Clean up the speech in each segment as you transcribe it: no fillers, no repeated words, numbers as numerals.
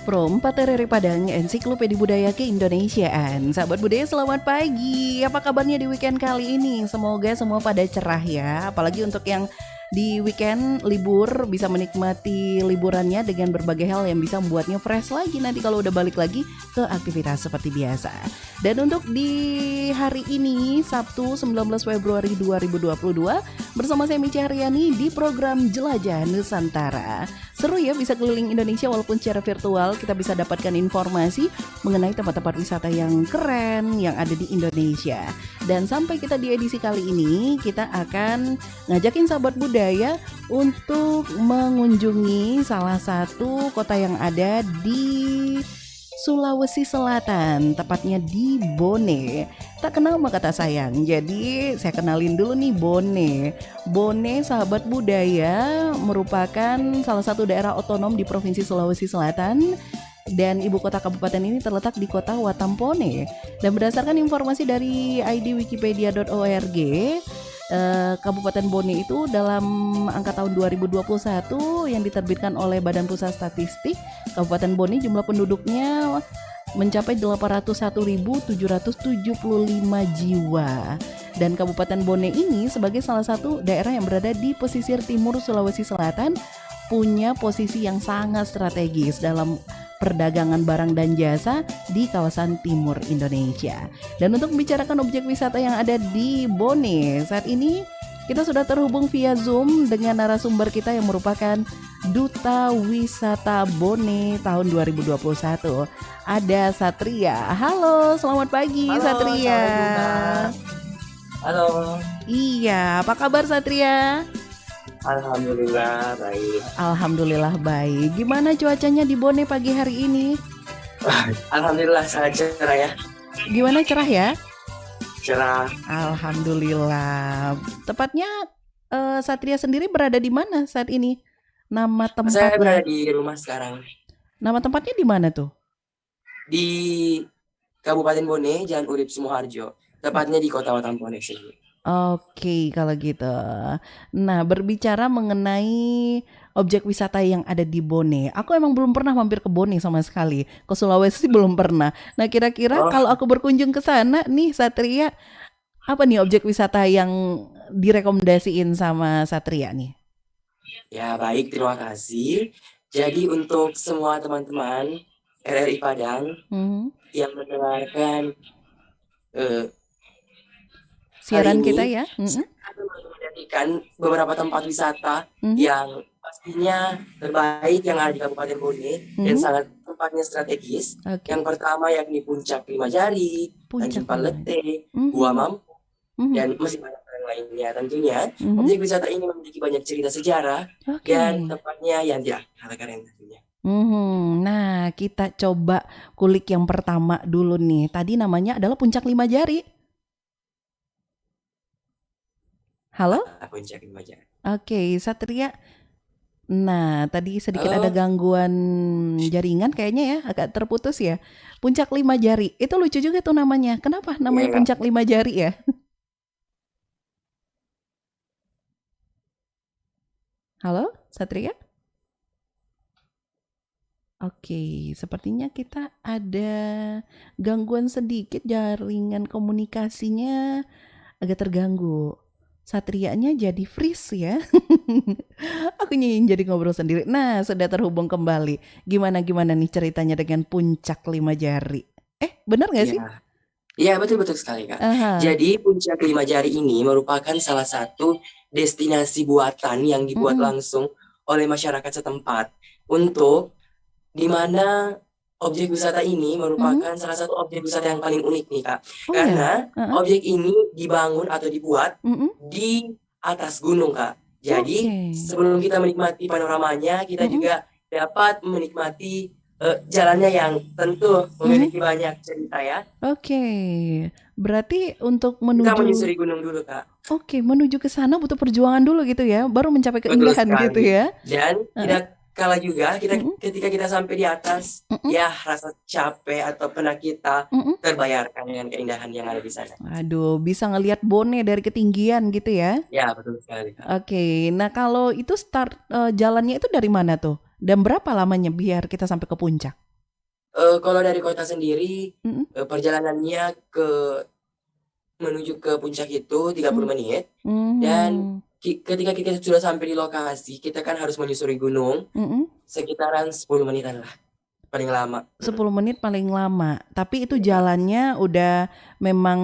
From Paterere Padang, Ensiklopedia Budaya Keindonesiaan. Sahabat budaya, selamat pagi. Apa kabarnya di weekend kali ini? Semoga semua pada cerah ya. Apalagi untuk yang di weekend libur bisa menikmati liburannya dengan berbagai hal yang bisa membuatnya fresh lagi nanti kalau udah balik lagi ke aktivitas seperti biasa. Dan untuk di hari ini Sabtu 19 Februari 2022 bersama saya Mici Haryani di program Jelajah Nusantara. Seru ya bisa keliling Indonesia walaupun secara virtual kita bisa dapatkan informasi mengenai tempat-tempat wisata yang keren yang ada di Indonesia. Dan sampai kita di edisi kali ini kita akan ngajakin sahabat budaya untuk mengunjungi salah satu kota yang ada di Sulawesi Selatan, tepatnya di Bone. Tak kenal maka kata sayang. Jadi saya kenalin dulu nih Bone. Bone sahabat budaya merupakan salah satu daerah otonom di Provinsi Sulawesi Selatan. Dan ibu kota kabupaten ini terletak di kota Watampone. Dan berdasarkan informasi dari idwikipedia.org, Kabupaten Bone itu dalam angka tahun 2021 yang diterbitkan oleh Badan Pusat Statistik, Kabupaten Bone jumlah penduduknya mencapai 801.775 jiwa. Dan Kabupaten Bone ini sebagai salah satu daerah yang berada di pesisir timur Sulawesi Selatan punya posisi yang sangat strategis dalam perdagangan barang dan jasa di kawasan timur Indonesia. Dan untuk membicarakan objek wisata yang ada di Bone, saat ini kita sudah terhubung via Zoom dengan narasumber kita yang merupakan Duta Wisata Bone tahun 2021. Ada Satria. Halo, selamat pagi. Halo, Satria. Halo. Iya, apa kabar Satria? Alhamdulillah baik. Alhamdulillah baik. Gimana cuacanya di Bone pagi hari ini? Alhamdulillah sangat cerah ya. Gimana, cerah ya? Cerah. Alhamdulillah. Tepatnya Satria sendiri berada di mana saat ini? Nama tempatnya? Saya berada di rumah sekarang. Nama tempatnya di mana tuh? Di Kabupaten Bone, Jalan Urip Sumoharjo. Tepatnya di Kota Watampone sini. Oke, kalau gitu. Nah, berbicara mengenai objek wisata yang ada di Bone, aku emang belum pernah mampir ke Bone sama sekali. Ke Sulawesi belum pernah. Nah, kira-kira kalau aku berkunjung ke sana nih, Satria, apa nih objek wisata yang direkomendasiin sama Satria nih? Ya, baik, terima kasih. Jadi untuk semua teman-teman RRI Padang yang mendengarkan siaran kita ya, akan menjadikan beberapa tempat wisata yang pastinya terbaik yang ada di Kabupaten Bone dan sangat tempatnya strategis. Yang pertama yakni Puncak Lima Jari, Tanjung Palete, Gua Mampu, dan masih banyak yang lainnya. Tentunya objek wisata ini memiliki banyak cerita sejarah dan tempatnya yang tidak kalah keren tentunya. Nah, kita coba kulik yang pertama dulu nih. Tadi namanya adalah Puncak Lima Jari. Halo? Puncak Lima Jari. Oke, Satria. Nah, tadi sedikit ada gangguan jaringan kayaknya ya, agak terputus ya. Puncak Lima Jari, itu lucu juga tuh namanya. Kenapa namanya Puncak Lima Jari ya? Halo, Satria? Oke, sepertinya kita ada gangguan sedikit, jaringan komunikasinya agak terganggu. Satrianya jadi freeze ya. Aku nyanyiin jadi ngobrol sendiri. Nah, sudah terhubung kembali. Gimana nih ceritanya dengan Puncak Lima Jari? Benar gak sih? Iya, betul sekali Kak. Jadi Puncak Lima Jari ini merupakan salah satu destinasi buatan yang dibuat langsung oleh masyarakat setempat untuk di mana objek wisata ini merupakan salah satu objek wisata yang paling unik nih Kak. Karena objek ini dibangun atau dibuat di atas gunung Kak. Jadi sebelum kita menikmati panoramanya, kita juga dapat menikmati jalannya yang tentu memiliki banyak cerita ya. Berarti untuk menuju kita menyusuri gunung dulu Kak. Menuju ke sana butuh perjuangan dulu gitu ya, baru mencapai keindahan gitu ya. Dan tidak kalah juga ketika kita sampai di atas, ya rasa capek atau penat kita terbayarkan dengan keindahan yang ada di sana. Aduh, bisa ngelihat Bone dari ketinggian gitu ya? Ya, betul sekali. Nah kalau itu start jalannya itu dari mana tuh? Dan berapa lamanya biar kita sampai ke puncak? Kalau dari kota sendiri, Mm-mm. perjalanannya menuju ke puncak itu 30 Mm. menit. Dan Mhm. ketika kita sudah sampai di lokasi, kita kan harus menyusuri gunung Mm-mm. sekitaran 10 menitan lah, paling lama. 10 menit paling lama. Tapi itu Iya, Kak. jalannya udah memang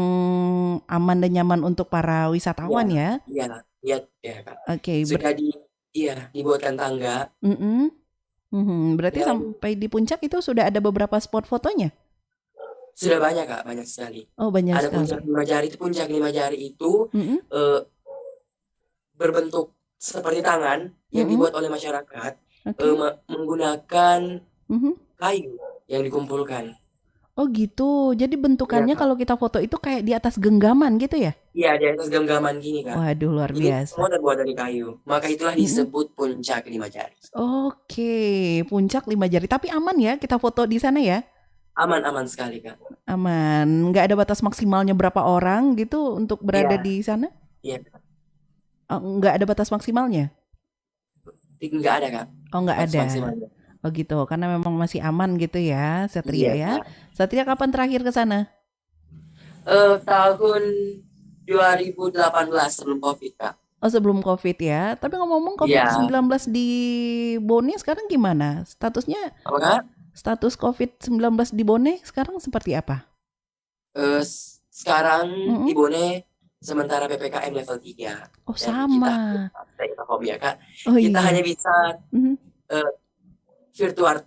aman dan nyaman untuk para Iya, wisatawan ya. iya, iya, iya, Kak. Oke, Sudah iya, dibuatkan tangga mm-mm. Mhm. Berarti dan sampai di puncak itu sudah ada beberapa spot fotonya? sudah banyak, Kak, banyak sekali. Oh, banyak Ada sekali. puncak lima jari itu Mhm. eh, berbentuk seperti tangan yang Mhm. dibuat oleh masyarakat Oke. menggunakan Mhm. kayu yang dikumpulkan. Oh gitu. Jadi Iya, bentukannya Kak. kalau kita foto itu kayak di atas genggaman gitu ya? Iya, di atas genggaman gini, Kak. Waduh, luar Ini semua biasa. terbuat dari kayu. Maka itulah Mhm. disebut puncak lima jari. Oke, puncak 5 jari. Tapi aman ya kita foto di sana ya? Aman-aman sekali, Kak. Aman. Nggak ada batas maksimalnya berapa orang gitu untuk berada Iya, di sana? iya, Kak. Nggak ada batas maksimalnya? Nggak ada, Kak. Oh, nggak Batas ada. maksimalnya. Oh gitu, karena memang masih aman gitu ya, Satria Iya, ya. Kak. Satria kapan terakhir ke sana? Tahun 2018 sebelum COVID, Kak. Oh, sebelum COVID ya. Tapi ngomong-ngomong Iya. COVID-19 di Bone sekarang gimana? Statusnya, Apa, Kak? status COVID-19 di Bone sekarang seperti apa? Sekarang di Mm-mm. Bone sementara PPKM level 3 Oh, dan kita sama. kita home ya, Kak. Oh Kita hanya iya. bisa Mhm. eh, virtual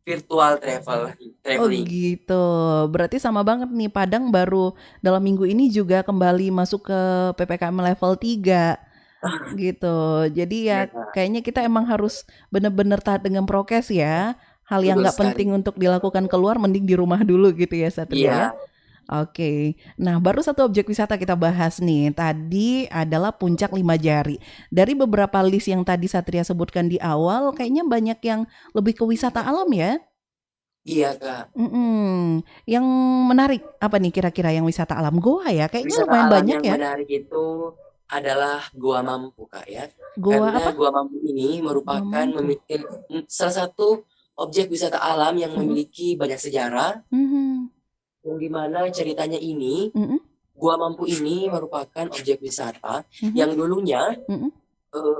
virtual Oh traveling. gitu. Berarti sama banget nih, Padang baru dalam minggu ini juga kembali masuk ke PPKM level 3 gitu. Jadi Iya, ya Kak. kayaknya kita emang harus bener-bener taat dengan prokes ya. Hal yang Betul nggak sekali. penting untuk dilakukan keluar mending di rumah dulu gitu ya Satria ya. Iya, Oke, nah baru satu objek wisata kita bahas nih. Tadi adalah Puncak Lima Jari. Dari beberapa list yang tadi Satria sebutkan di awal, kayaknya banyak yang lebih ke wisata alam ya. iya, Kak. Mm-mm. Yang menarik apa nih kira-kira yang wisata alam? Goa ya, kayaknya Wisata lumayan alam banyak yang ya. menarik itu adalah Gua Mampu, Kak, ya. Goa Karena apa? Gua Mampu ini Goa merupakan Mampu. salah satu objek wisata alam yang Mm-mm. memiliki banyak sejarah, Mhm. yang dimana ceritanya ini Mhm. Gua Mampu ini merupakan objek wisata Mhm. yang dulunya Mhm. eh,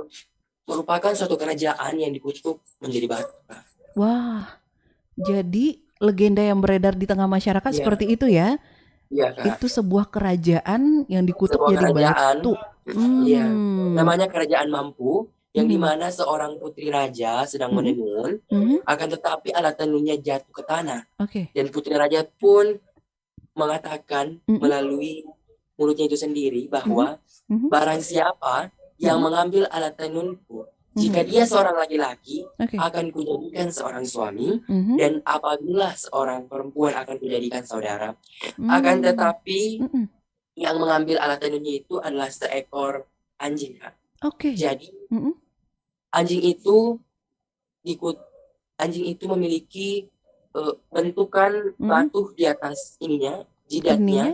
merupakan suatu kerajaan yang dikutuk menjadi batu, Kak. Wah, jadi legenda yang beredar di tengah masyarakat Iya, seperti itu ya. iya, Kak. Itu sebuah kerajaan yang dikutuk Sebuah jadi kerajaan, batu. iya, Hmm. namanya Kerajaan Mampu, yang Mhm. dimana seorang putri raja sedang Mhm. menenun, Mhm. akan tetapi alat tenunnya jatuh ke tanah. Oke. Dan putri raja pun mengatakan Mhm. melalui mulutnya itu sendiri Mhm. bahwa Mhm. barang siapa yang Mhm. mengambil alat tenunku, jika Mhm. dia seorang laki-laki, Oke. akan kujadikan seorang suami, Mhm. dan apabila seorang perempuan akan kujadikan saudara. Akan Hmm. tetapi Mhm. yang mengambil alat tenunnya itu adalah seekor anjing, Kak. Oke. Jadi Mhm. anjing itu ikut anjing itu memiliki bentukan Mhm. batu di atas ininya, Ininya, jidatnya.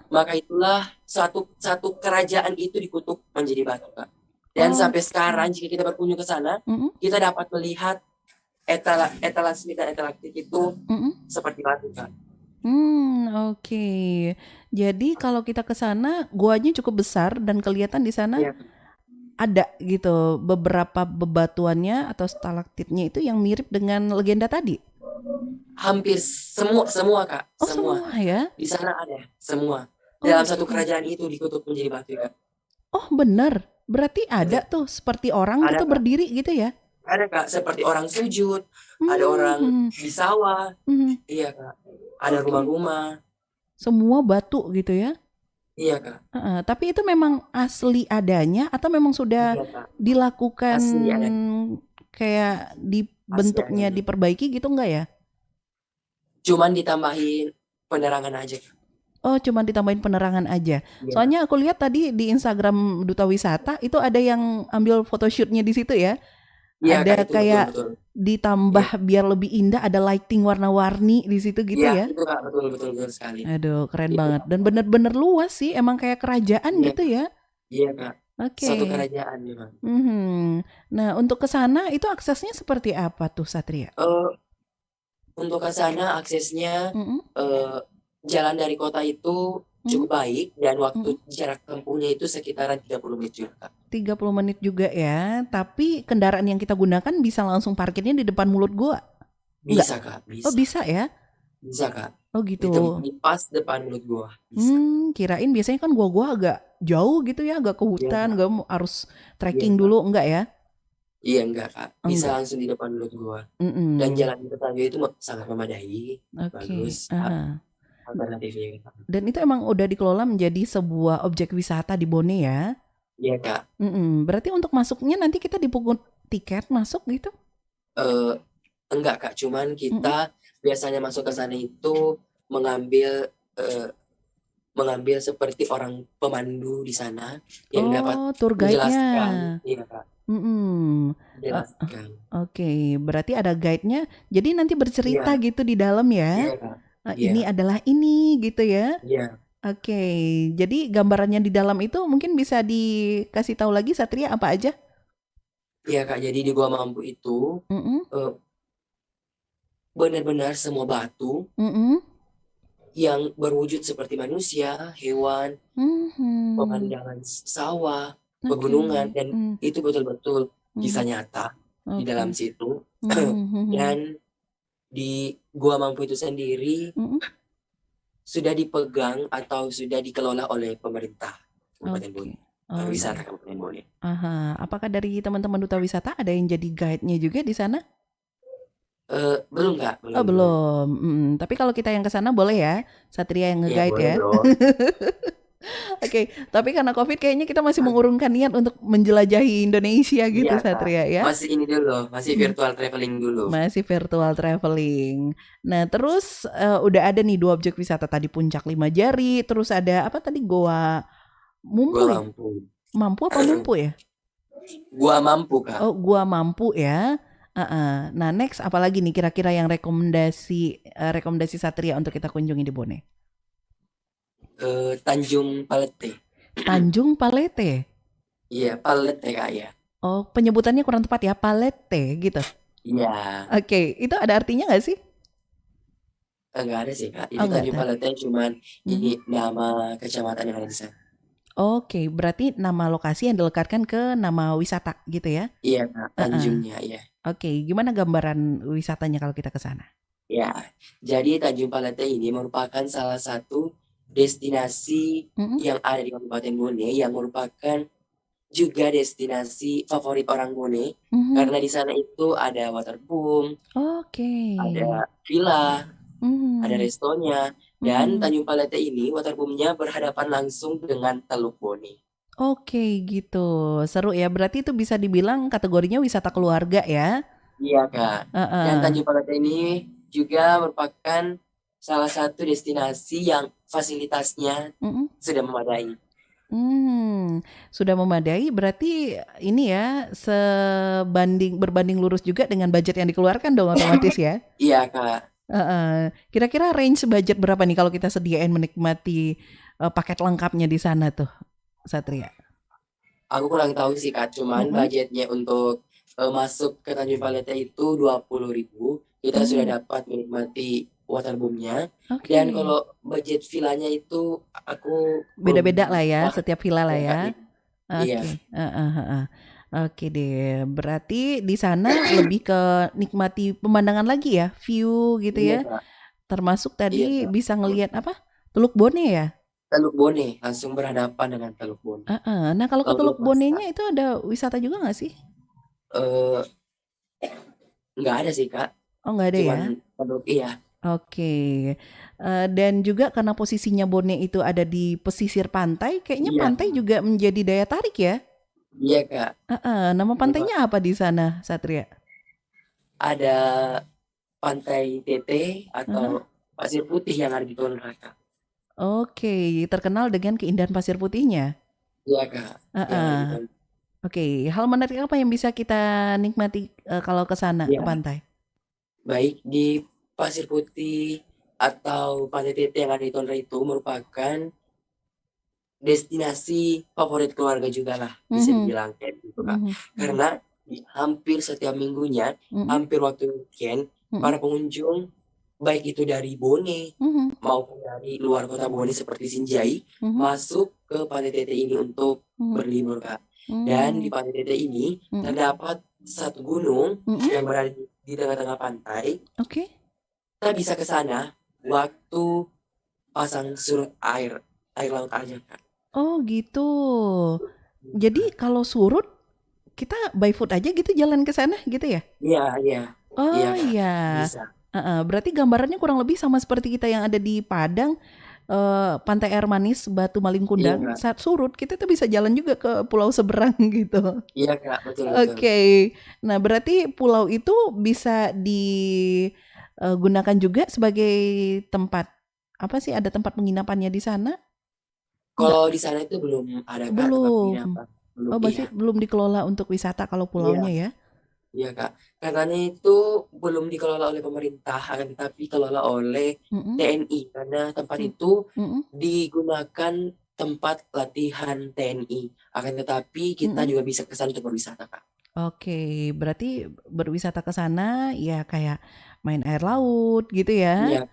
Maka itulah satu kerajaan itu dikutuk menjadi batu, Kak. Dan sampai sekarang jika kita berkunjung ke sana, Mhm. kita dapat melihat etalase dan etalaktik itu Mhm. seperti batu, Kak. Oke. Jadi kalau kita ke sana, guanya cukup besar dan kelihatan di sana Iya, ada gitu beberapa bebatuannya atau stalaktitnya itu yang mirip dengan legenda tadi. hampir semua, Kak, Oh, semua semua ya? di sana ada semua. Oh Dalam satu gitu. kerajaan itu dikutuk menjadi batu, Kak. Oh bener. Berarti ada Betul. tuh seperti orang Ada, gitu Kak. berdiri gitu ya? Ada, Kak, seperti orang sujud, ada orang Hmm. di sawah, Mhm. iya, Kak. Ada Oke. rumah-rumah, Semua batu gitu ya? iya, Kak. Tapi itu memang asli adanya atau memang sudah Iya, Kak. dilakukan Asli ada, kayak asli bentuknya ada. diperbaiki gitu enggak ya? Cuman ditambahin penerangan aja, Kak. Oh, cuma ditambahin penerangan aja. Iya, Soalnya aku lihat tadi di Instagram Duta Wisata itu ada yang ambil photoshootnya di situ ya. iya, Kak, Ada itu kayak betul. ditambah Iya, biar lebih indah, ada lighting warna-warni di situ gitu iya, ya. itu, Kak, betul sekali. Aduh, keren Itu, banget. Dan bener-bener luas sih, emang kayak kerajaan iya, gitu ya. iya, Kak. Satu Oke. kerajaan memang. Mhm. Nah, untuk ke sana itu aksesnya seperti apa tuh Satria? Eh, untuk ke sana aksesnya Mm-mm. jalan dari kota itu Mm-mm. cukup baik dan waktu Mm-mm. jarak tempuhnya itu sekitaran 30 menit juga, Kak. 30 menit juga ya, tapi kendaraan yang kita gunakan bisa langsung parkirnya di depan mulut gua? Enggak? Bisa, Kak, Oh bisa. bisa ya? Bisa, Kak. Oh Di, gitu. di pas depan mulut gua, bisa. Kirain biasanya kan gua agak jauh gitu ya, agak ke Iya, hutan, Kak. gak harus Iya, trekking Kak. dulu, enggak ya? Iya, enggak, Kak. Bisa Enggak. langsung di depan mulut gua. Dan Mm-mm. jalan ke tetangga itu sangat memadai, bagus, Oke. Aha. alternatifnya, Kak. Dan itu emang udah dikelola menjadi sebuah objek wisata di Bone ya? Iya, Kak. Berarti untuk masuknya nanti kita dipungut tiket masuk gitu? Eh, enggak, Kak. Cuman Mm-mm. kita biasanya masuk ke sana itu mengambil eh, mengambil seperti orang pemandu di sana yang dapat Oh, tour menjelaskan, guide-nya. iya, Kak, Mm-mm. Eh, menjelaskan. Oke, berarti ada guide-nya. Jadi nanti bercerita Iya, gitu di dalam ya. iya, Kak. Iya, Ini adalah ini gitu ya. iya, Oke, jadi gambarannya di dalam itu mungkin bisa dikasih tahu lagi Satria apa aja? iya, Kak. Jadi di Gua Mampu itu Mm-mm. eh, benar-benar semua batu Mm-mm. yang berwujud seperti manusia, hewan, Mhm. pemandangan sawah, Oke. pegunungan, dan Mm. itu betul-betul kisah Mhm. nyata di Oke. dalam situ. Mhm. Dan di Gua Mampu itu sendiri Mhm. sudah dipegang atau sudah dikelola oleh pemerintah Kabupaten Oke. Bone, Oh pariwisata iya. Kabupaten Bone. Aha. Apakah dari teman-teman duta wisata ada yang jadi guide-nya juga di sana? Belum, Kak, Oh belum, belum. belum. Tapi kalau kita yang ke sana boleh ya, Satria yang Iya, nge-guide boleh ya. dong. Oke, tapi karena COVID kayaknya kita masih mengurungkan niat untuk menjelajahi Indonesia Iya, gitu Kak. Satria ya. Masih ini dulu, masih Hmm, virtual traveling dulu. Masih virtual traveling. Nah, terus udah ada nih dua objek wisata tadi Puncak Lima Jari, terus ada apa tadi Goa Gua Mumpu ya? mampu. Mampu apa Mumpu ya? Gua mampu, Kak. Oh, Gua Mampu ya. Nah, next apalagi nih kira-kira yang rekomendasi Satria untuk kita kunjungi di Bone? Tanjung Palete. Tanjung Palete. Iya, Palete, Kak, ya. Oh, penyebutannya kurang tepat ya, Palete gitu. Iya. Oke, itu ada artinya nggak sih? Enggak ada sih, Kak. Oh, Itu nggak Tanjung tahu. Palete cuman ini Mhm. nama kecamatan yang ada di sana. Oke, berarti nama lokasi yang dilekatkan ke nama wisata gitu ya? Iya, Kak, Heeh. Tanjungnya, iya. Oke, gimana gambaran wisatanya kalau kita ke sana? Ya, jadi Tanjung Palete ini merupakan salah satu destinasi Mhm. yang ada di Kabupaten Bone yang merupakan juga destinasi favorit orang Bone Mhm. karena di sana itu ada waterboom, Oke. ada villa, ada Mhm. restonya, dan Mhm. Tanjung Palete ini waterboomnya berhadapan langsung dengan Teluk Bone. Oke, gitu. Seru ya. Berarti itu bisa dibilang kategorinya wisata keluarga ya? Iya, Kak. Dan Heeh. Tanjung Palete ini juga merupakan salah satu destinasi yang fasilitasnya Mhm. sudah memadai. Sudah memadai. Berarti ini ya berbanding lurus juga dengan budget yang dikeluarkan dong otomatis ya? Iya, Kak. Heeh. Kira-kira range budget berapa nih kalau kita sediain menikmati paket lengkapnya di sana tuh, Satria? Aku kurang tahu sih, Kak. Cuman Mhm. budgetnya untuk masuk ke Tanjung Palete itu 20.000. Kita sudah Mhm. dapat menikmati waterboomnya. Dan Oke. kalau budget villanya itu aku Beda-beda belum lah ya, paham setiap villa lah ya, ya. Kak. Iya, Oke. Heeh, heeh. Oke deh. Berarti di sana lebih ke nikmati pemandangan lagi ya, view gitu iya, ya. Kak. Termasuk Iya, tadi Kak. bisa ngelihat apa? Teluk Bone ya? Teluk Bone, langsung berhadapan dengan Teluk Bone. Heeh. Nah, kalau ke Laut Teluk Pasar. Bonenya itu ada wisata juga nggak sih? Eh, nggak ada sih, Kak. Oh, nggak ada ya? Cuman Teluk, iya. Oke. Dan juga karena posisinya Bone itu ada di pesisir pantai, kayaknya Iya, pantai Kak. juga menjadi daya tarik ya? Iya, Kak. Heeh. Nama Cuma pantainya apa di sana, Satria? ada Pantai Tete atau Heeh. Pasir Putih yang ada di Tondra, Kak. Oke, terkenal dengan keindahan pasir putihnya. Iya, Kak. Yang ada di Heeh. Tondra. Oke, hal menarik apa yang bisa kita nikmati kalau ke sana, ke Iya, pantai? baik di Pasir Putih atau Pantai Tete yang ada di Tondra itu merupakan destinasi favorit keluarga juga lah, bisa Mhm, dibilang kayak gitu, Kak. mhm, mhm, Karena di hampir setiap minggunya, mhm, hampir waktu weekend, mhm. para pengunjung baik itu dari Bone maupun dari luar kota Bone seperti Sinjai, masuk ke Pantai Tete ini untuk berlibur, Kak. Dan di Pantai Tete ini terdapat satu gunung yang berada di tengah-tengah pantai. Oke. Kita bisa ke sana waktu pasang surut air laut aja, Kak. Oh gitu. Jadi kalau surut kita by foot aja gitu jalan ke sana gitu ya? Iya. Oh Iya, Kak. iya. Bisa. Berarti gambarannya kurang lebih sama seperti kita yang ada di Padang, Pantai Air Manis, Batu Malingkundang. Iya, Kak. Saat surut kita tuh bisa jalan juga ke pulau seberang gitu. Iya, Kak. Betul. Oke. Nah, berarti pulau itu bisa digunakan juga sebagai tempat apa sih? Ada tempat penginapannya di sana? Kalau di sana itu belum ada, Kak, tempat Belum. penginapan. Belum, Oh, masih iya. belum dikelola untuk wisata kalau pulaunya ya? Iya, Kak. Katanya itu belum dikelola oleh pemerintah, akan tetapi dikelola oleh TNI. Karena tempat itu digunakan tempat latihan TNI. Akan tetapi kita juga bisa ke sana untuk berwisata, Kak. Oke, berarti berwisata ke sana ya kayak main air laut gitu ya? Iya.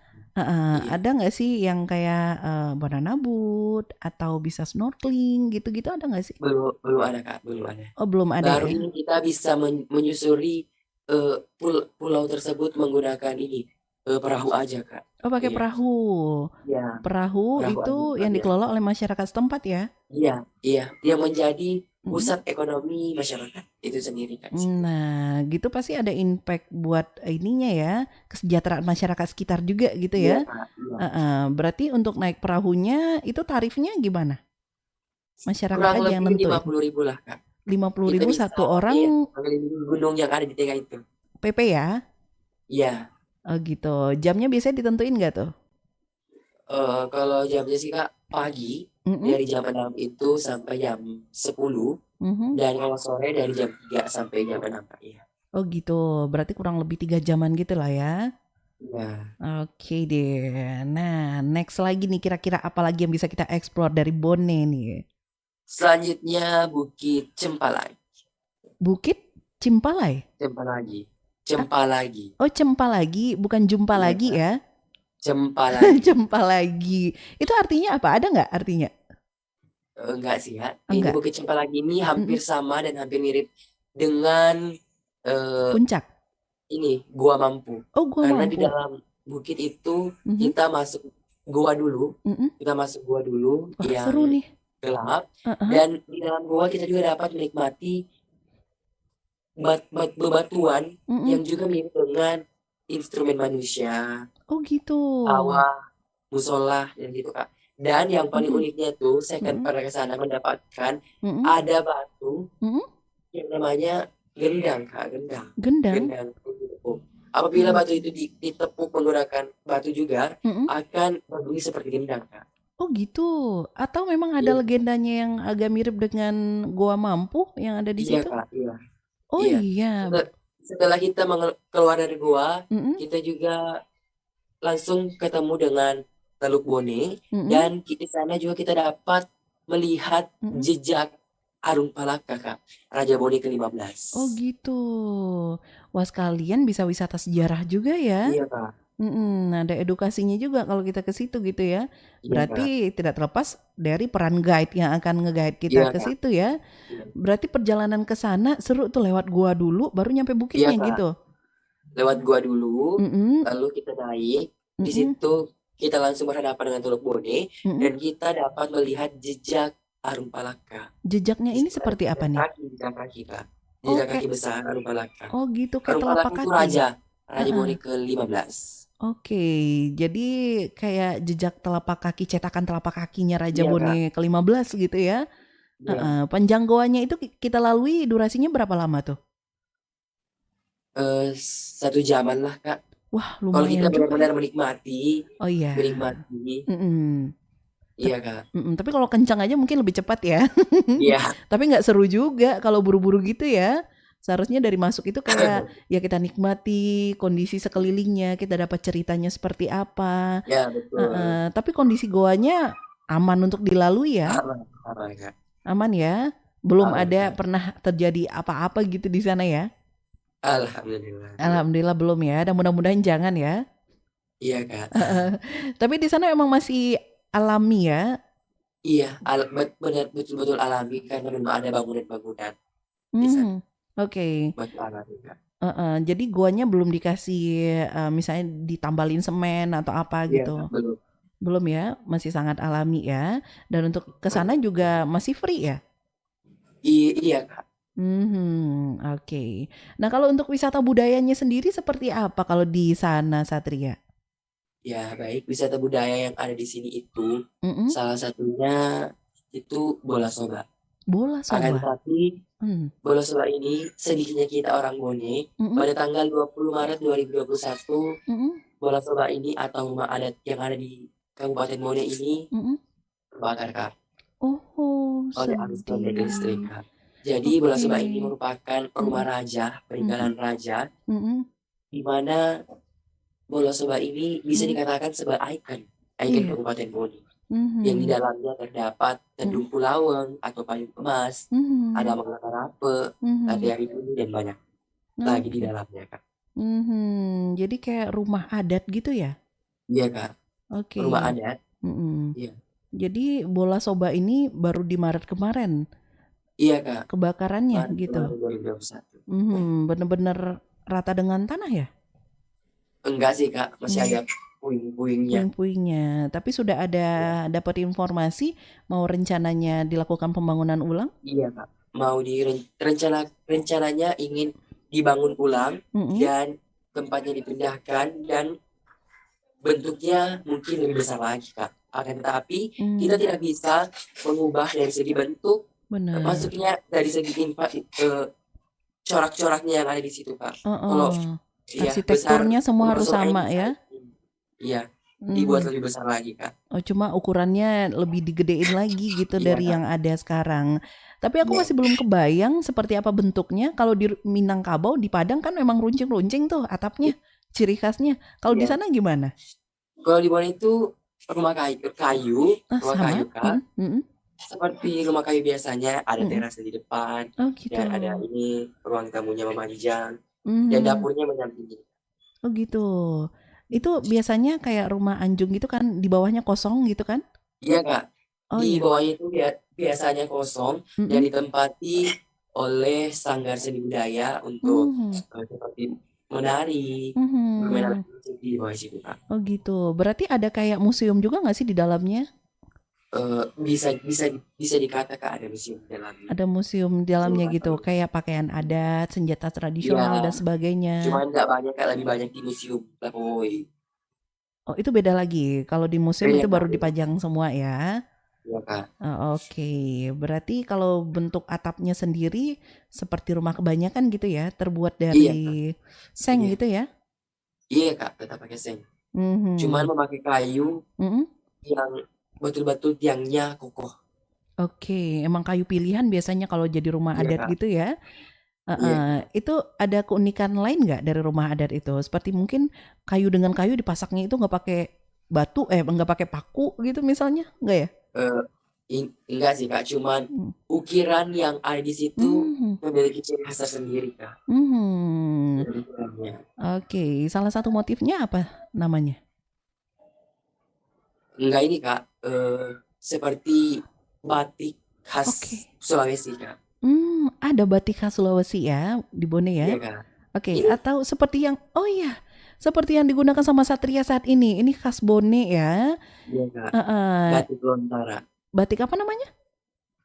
Ada nggak sih yang kayak banana boat atau bisa snorkeling gitu-gitu, ada nggak sih? Belum ada, Kak. Belum ada. Oh, belum ada Baru ya? ini kita bisa menyusuri pulau tersebut menggunakan perahu aja, Kak. Oh, pakai Iya. perahu. Iya. Perahu Perahu itu aja, yang iya. dikelola oleh masyarakat setempat ya? Iya. Yang menjadi pusat ekonomi masyarakat itu sendiri, Kak. Nah, gitu pasti ada impact buat ininya ya, kesejahteraan masyarakat sekitar juga gitu ya. Iya, Kak. Iya. Berarti untuk naik perahunya itu tarifnya gimana? Masyarakat Kurang aja yang lebih nentuin. 50.000 lah, Kak. 50.000 Kita satu bisa orang mengelilingi gunung yang ada di tengah itu. PP ya? Iya. Oh gitu. Jamnya biasanya ditentuin nggak tuh? Kalau jamnya sih, Kak, pagi dari jam 6 itu sampai jam 10. Dan kalau sore dari jam 3 sampai jam 6, Kak. Iya. Oh gitu. Berarti kurang lebih 3 jaman gitu lah ya. Iya. Oke deh. Nah, next lagi nih kira-kira apa lagi yang bisa kita explore dari Bone nih? Selanjutnya Bukit Cempalai. Bukit Cimpalai? Cempalagi. Oh, Cempalagi, bukan jumpa Iya, lagi Kak. ya? Cempalagi. Cempalagi. Itu artinya apa? Ada nggak artinya? Enggak sih, ya. Ini Enggak. Bukit Cempalagi ini hampir sama dan hampir mirip dengan Puncak. ini Gua Mampu. Oh, Gua Karena Mampu. di dalam bukit itu kita masuk gua dulu. Kita masuk gua dulu. Wah, yang seru nih. gelap. Dan di dalam gua kita juga dapat menikmati bebatuan yang juga mirip dengan instrumen manusia. Oh gitu. Tawa, musola, dan gitu, Kak. Dan yang paling uniknya tuh, saya kan pernah ke sana mendapatkan ada batu yang namanya gendang, Kak. Gendang. Apabila batu itu ditepuk menggunakan batu juga, akan berbunyi seperti gendang, Kak. Oh gitu. Atau memang ada legendanya yang agak mirip dengan Gua Mampu yang ada di situ? Iya, Kak. Iya. Oh iya. Setelah kita keluar dari gua, kita juga langsung ketemu dengan Teluk Bone. Dan di sana juga kita dapat melihat jejak Arung Palaka, Kak. Raja Bone ke-15. Oh gitu. Wah, sekalian bisa wisata sejarah juga ya? Iya, Kak. Ada edukasinya juga kalau kita ke situ gitu ya. Berarti tidak terlepas dari peran guide yang akan nge-guide kita ke situ ya. Berarti perjalanan ke sana seru tuh, lewat gua dulu baru nyampe bukitnya gitu. Lewat gua dulu, lalu kita naik. Di situ kita langsung berhadapan dengan Teluk Bone dan kita dapat melihat jejak Arung Palaka. Jejaknya ini seperti apa nih? Jejak kaki, Kak. Jejak kaki besar Arung Palaka. Oh gitu, kayak Arung telapak Palaka kaki. itu Raja Bone ke-15. Oke, jadi kayak jejak telapak kaki, cetakan telapak kakinya Raja Bone ke-15 gitu ya. Panjang goanya itu kita lalui durasinya berapa lama tuh? 1 jaman lah, Kak. Wah, lumayan kalau kita juga. benar-benar menikmati. Oh iya. Iya, Kak. Tapi kalau kencang aja mungkin lebih cepat ya. Iya. Tapi nggak seru juga kalau buru-buru gitu ya. Seharusnya dari masuk itu kayak ya kita nikmati kondisi sekelilingnya, kita dapat ceritanya seperti apa. Ya, betul. Tapi kondisi goanya aman untuk dilalui ya? Aman, Kak. Aman ya? Belum ada pernah terjadi apa-apa gitu di sana ya? Alhamdulillah. Alhamdulillah belum ya. Dan mudah-mudahan jangan ya. Iya Kak. Tapi di sana emang masih alami ya? Iya, benar betul-betul alami karena memang ada bangunan-bangunan di sana. Hmm, oke. Betul alami Kak. Jadi guanya belum dikasih misalnya ditambalin semen atau apa Iya gitu. Kak, belum. Belum ya, masih sangat alami ya. Dan untuk ke sana juga masih free ya? Iya Kak. Oke. Nah, kalau untuk wisata budayanya sendiri seperti apa kalau di sana, Satria? Ya, baik. Wisata budaya yang ada di sini itu Mm-mm. salah satunya itu bola soba. Bola Akan soba. tetapi Hmm. bola soba ini sedikitnya kita orang Bone Mm-mm. pada tanggal 20 Maret 2021 Mm-mm. bola soba ini atau rumah adat yang ada di Kabupaten Bone ini Mm-mm. terbakar Kak Oh, oleh arus pendek listrik sedih. Kak. Jadi bola Oke. soba ini merupakan rumah Mm-mm. raja, Mm-mm. peninggalan raja, Mm-mm. di mana bola soba ini bisa Mm-mm. dikatakan sebagai ikon Iya. Kabupaten Bone. Yang di Mhm. dalamnya terdapat Mhm. Tedung Pulaweng atau payung emas, ada Mhm. Manglatarape, Mhm. Tariari Bumi, dan banyak lagi di Oke. dalamnya, Kak. Jadi kayak rumah adat gitu ya? Iya, Kak. Rumah Oke. adat. Mhm. Iya. Jadi bola soba ini baru di Maret kemarin Iya, Kak. kebakarannya Maret gitu. kemarin 2021. Bener-bener rata dengan tanah ya? Enggak sih, Kak. Masih Hmm. ada puing-puingnya. Puing-puingnya. Tapi sudah ada Iya. dapat informasi mau rencananya dilakukan pembangunan ulang? Iya, Kak. Mau rencananya ingin dibangun ulang Mhm. dan tempatnya dipindahkan dan bentuknya mungkin lebih besar lagi, Kak. Akan tetapi kita Hmm. tidak bisa mengubah dari segi bentuk, Benar. maksudnya dari segi corak-coraknya yang ada di situ, Kak. Kalau ya besar, Arsitekturnya semua rumah harus soba ini sama bisa, ya? iya, dibuat Mhm. lebih besar lagi, Kak. Oh, cuma ukurannya lebih digedein lagi gitu Iya, dari Kak. yang ada sekarang. Tapi aku Iya, masih belum kebayang seperti apa bentuknya. Kalau di Minangkabau, di Padang kan memang runcing-runcing tuh atapnya, ciri khasnya. Kalau di iya. sana gimana? Kalau di bawah itu rumah Sama? kayu, Kak. Mhm. Seperti rumah kayu biasanya, ada Mhm. teras di depan, Oh gitu. dan ada ini ruang tamunya memanjang, dan Mhm. dapurnya menyampingi. Oh gitu. Itu biasanya kayak rumah anjung gitu kan, di bawahnya kosong gitu kan? Iya, Kak. Oh Di iya. bawahnya itu biasanya kosong dan Mhm. ditempati oleh sanggar seni budaya untuk Mhm. seperti menari, bermain alat Mhm. musik di bawah situ, Kak. Oh gitu. Berarti ada kayak museum juga nggak sih di dalamnya? Bisa bisa bisa dikatakan ada museum di dalamnya. Ada museum di Museum dalamnya gitu, Batak. kayak pakaian adat, senjata Iya, tradisional dan sebagainya. cuman nggak banyak, Kak, lebih banyak di museum Lakoy. Oh, itu beda lagi. Kalau di museum Beda, itu Kak, baru beda. dipajang semua ya. Iya, Kak. Oh, oke. Berarti kalau bentuk atapnya sendiri seperti rumah kebanyakan gitu ya, terbuat Iya, Kak. dari seng Iya. gitu ya? Iya, Kak, tetap pakai seng. Cuman Mhm. memakai kayu Mhm. yang betul-betul tiangnya kokoh. Oke, emang kayu pilihan biasanya kalau jadi rumah Iya, adat Kak. gitu ya? Iya, Heeh, Kak. itu ada keunikan lain nggak dari rumah adat itu? Seperti mungkin kayu dengan kayu dipasaknya itu nggak pakai batu, nggak pakai paku gitu misalnya, nggak ya? Eh, enggak sih, Kak, cuman Hmm. ukiran yang ada di situ Mhm. memiliki ciri khas tersendiri, Kak. Mhm. Dari ukirannya. Oke, salah satu motifnya apa namanya? Enggak ini, Kak, seperti batik khas Oke. Sulawesi, Kak. Ada batik khas Sulawesi ya di Bone ya? Iya, Kak. Oke, Ini, atau seperti yang oh iya, seperti yang digunakan sama Satria saat ini. Ini khas Bone ya? iya, Kak. Heeh. Batik Lontara. Batik apa namanya?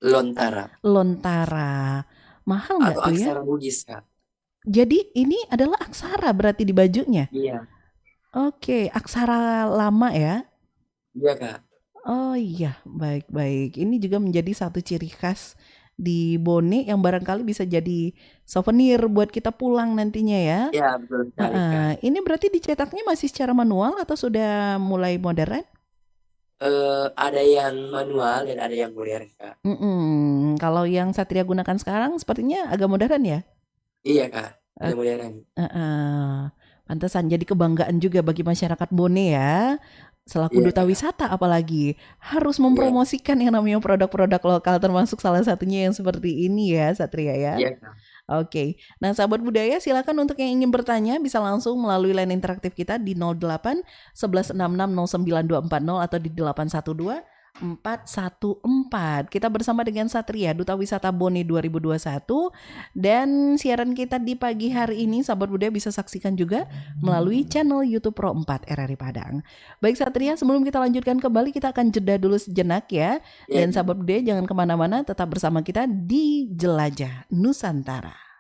Lontara. Lontara. Mahal nggak Atau tuh ya? aksara Bugis, Kak. Jadi ini adalah aksara berarti di bajunya? Iya. Oke, aksara lama ya? Iya, Kak. Oh iya, baik-baik. Ini juga menjadi satu ciri khas di Bone yang barangkali bisa jadi souvenir buat kita pulang nantinya ya. Iya, betul sekali, Kak. Ini berarti dicetaknya masih secara manual atau sudah mulai modern? Ada yang manual dan ada yang modern, Kak. Kalau yang Satria gunakan sekarang sepertinya agak modern ya? Iya, Kak. Ada Ok, modern. heeh. Pantesan jadi kebanggaan juga bagi masyarakat Bone ya. Selaku duta wisata apalagi harus mempromosikan yang namanya produk-produk lokal, termasuk salah satunya yang seperti ini ya Satria ya. Oke. Nah, sahabat budaya silakan untuk yang ingin bertanya bisa langsung melalui line interaktif kita di 08 1166 09240 atau di 812 414. Kita bersama dengan Satria, Duta Wisata Bone 2021, dan siaran kita di pagi hari ini sahabat budaya bisa saksikan juga melalui channel YouTube Pro 4 RRI Padang. Baik Satria, sebelum kita lanjutkan kembali kita akan jeda dulu sejenak ya. Dan sahabat budaya jangan kemana-mana, tetap bersama kita di Jelajah Nusantara.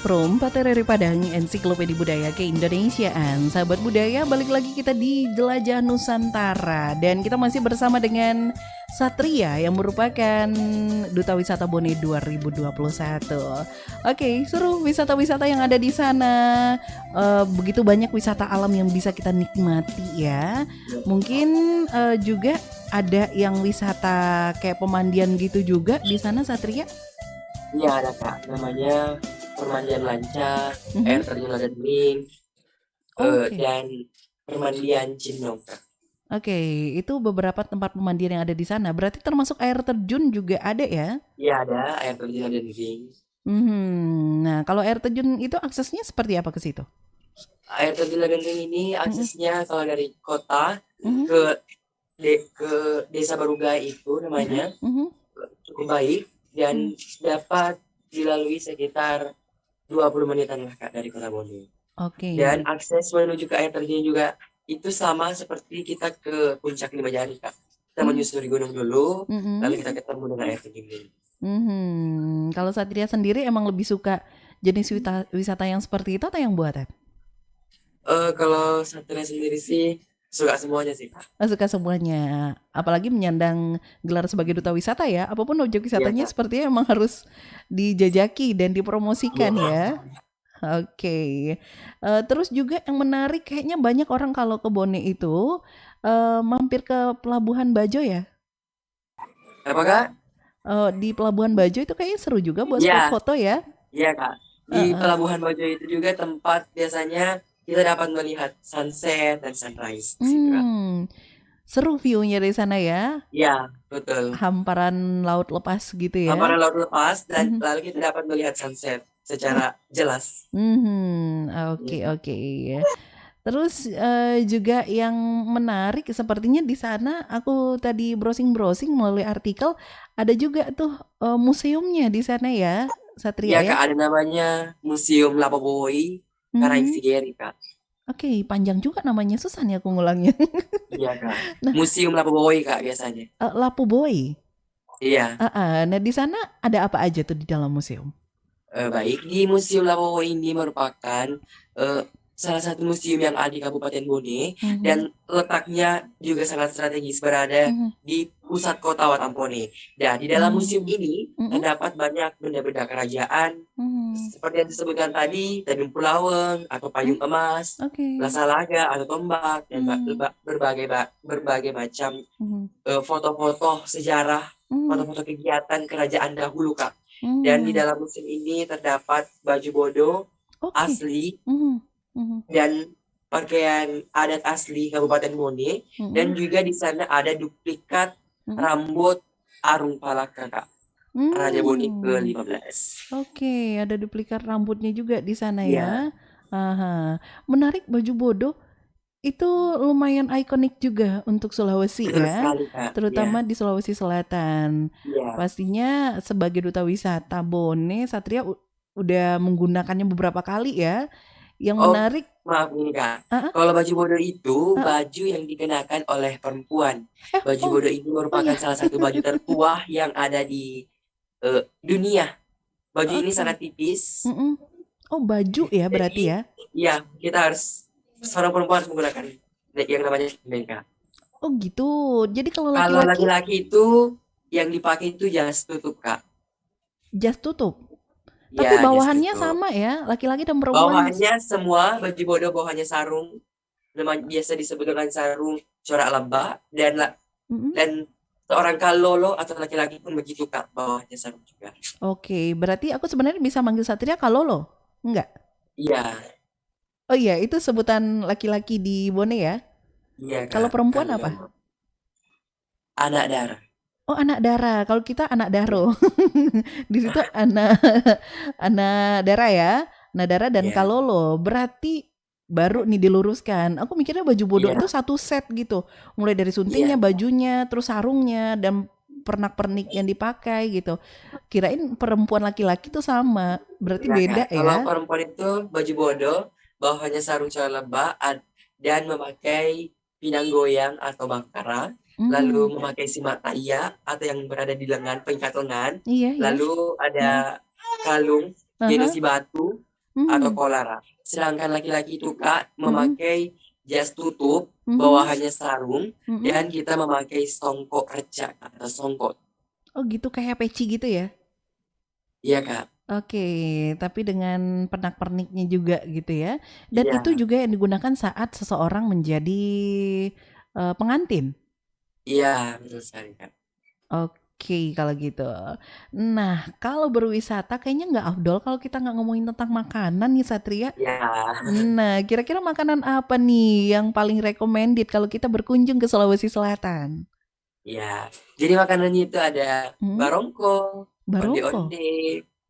From Patereri Padang, Ensiklopedia Budaya Keindonesiaan. Sahabat budaya, balik lagi kita di Jelajah Nusantara. Dan kita masih bersama dengan Satria yang merupakan Duta Wisata Bone 2021. Oke, seru wisata-wisata yang ada di sana. Begitu banyak wisata alam yang bisa kita nikmati ya. Mungkin juga ada yang wisata kayak pemandian gitu juga di sana, Satria? Iya ada Kak, namanya permandian lancar, air terjun Ladang-Ring, dan permandian Cinong. Oke, itu beberapa tempat pemandian yang ada di sana. Berarti termasuk air terjun juga ada ya? Iya ada air terjun Ladang-Ring. Nah, kalau air terjun itu aksesnya seperti apa ke situ? Air terjun Ladang-Ring ini aksesnya kalau dari kota ke Desa Barugai itu namanya cukup baik dan dapat dilalui sekitar 20 menitan lah Kak dari Kota Bone. Oke. Dan akses menuju ke air terjun juga itu sama seperti kita ke puncak Limajari Kak. Kita menyusuri gunung dulu, lalu kita ketemu dengan air terjun. Kalau Satria sendiri emang lebih suka jenis wisata yang seperti itu atau yang buatan? Kalau Satria sendiri sih suka semuanya sih Kak. Suka semuanya. Apalagi menyandang gelar sebagai duta wisata ya. Apapun objek wisatanya sepertinya emang harus dijajaki dan dipromosikan ya. Oke. Terus juga yang menarik kayaknya banyak orang kalau ke Bone itu mampir ke Pelabuhan Bajo ya. Apa Kak? Di Pelabuhan Bajo itu kayaknya seru juga buat spot foto ya. Iya Kak. Di Pelabuhan Bajo itu juga tempat biasanya kita dapat melihat sunset dan sunrise. Seru view-nya dari sana ya? Iya, betul. Hamparan laut lepas gitu ya? Hamparan laut lepas dan lalu kita dapat melihat sunset secara jelas. Oke. Terus juga yang menarik sepertinya di sana aku tadi browsing melalui artikel ada juga tuh museumnya di sana ya, Satria ya? Iya Kak, ada namanya Museum Lapo Boy. Karangsigeri Kak. Oke, panjang juga namanya, susah nih aku ngulangnya. Iya Kak. Museum Lapo Boy Kak biasanya. Lapo Boy. Iya. Nah di sana ada apa aja tuh di dalam museum? Baik, di Museum Lapo Boy ini merupakan salah satu museum yang ada di Kabupaten Bone dan letaknya juga sangat strategis berada di pusat kota Watampone. Dan di dalam museum ini terdapat banyak benda-benda kerajaan seperti yang disebutkan tadi, tabung Pulaweng atau payung emas, lasalaga atau tombak dan berbagai macam foto-foto sejarah, foto-foto kegiatan kerajaan dahulu Kak. Dan di dalam museum ini terdapat baju bodo asli dan pakaian adat asli Kabupaten Bone dan juga di sana ada duplikat rambut Arung Palaka Kak, Raja Bone ke-15. Oke, ada duplikat rambutnya juga di sana ya. Menarik, baju bodo itu lumayan ikonik juga untuk Sulawesi ya, terutama di Sulawesi Selatan. Pastinya sebagai duta wisata Bone, Satria udah menggunakannya beberapa kali ya. Yang menarik, maaf nih Kak, kalau baju bodo itu baju yang dikenakan oleh perempuan. Baju bodo itu merupakan salah satu baju tertua yang ada di dunia. Baju ini sangat tipis. Baju ya berarti ya? Iya, kita harus, seorang perempuan harus menggunakan yang namanya meka. Oh gitu. Jadi kalau laki-laki itu yang dipakai itu jas tutup Kak. Jas tutup. Tapi bawahannya sama ya, laki-laki dan perempuan. Bawahannya semua baju bodo, bawahannya sarung, biasa disebut dengan sarung corak lebah dan seorang kalolo atau laki-laki pun begitu Kak, bawahannya sarung juga. Oke, berarti aku sebenarnya bisa manggil Satria kalolo, enggak? Iya. Oh iya, itu sebutan laki-laki di Bone ya? Iya Kak. Kalau perempuan apa? Anak darah. Oh, anak dara. Kalau kita anak daro. Di situ anak dara ya. Anak dara dan kalolo. Berarti baru nih diluruskan. Aku mikirnya baju bodo itu satu set gitu. Mulai dari suntingnya, bajunya, terus sarungnya dan pernak-pernik yang dipakai gitu. Kirain perempuan laki-laki tuh sama. Berarti beda ya. Kalau perempuan itu baju bodo, bawahannya sarung corak lebah dan memakai pinang goyang atau bangkara. Lalu memakai simat taya atau yang berada di lengan, pengikat lengan. Lalu ada kalung, jenis batu, atau Mhm. kolara. Sedangkan laki-laki itu Kak Mhm. memakai jas tutup, Mhm. bawahannya sarung, Mhm. dan kita memakai songkok reca atau songkok. Oh gitu, kayak peci gitu ya? Iya Kak, Oke, tapi dengan pernak-perniknya juga gitu ya. Dan itu iya, juga yang digunakan saat seseorang menjadi pengantin. iya betul sekali Kak. Oke, kalau gitu. Nah, kalau berwisata kayaknya nggak afdol kalau kita nggak ngomongin tentang makanan nih, Satria. Ya, Nah, kira-kira makanan apa nih yang paling recommended kalau kita berkunjung ke Sulawesi Selatan? ya. Jadi makanannya itu ada Hmm? barongko, Barongko. onde-onde,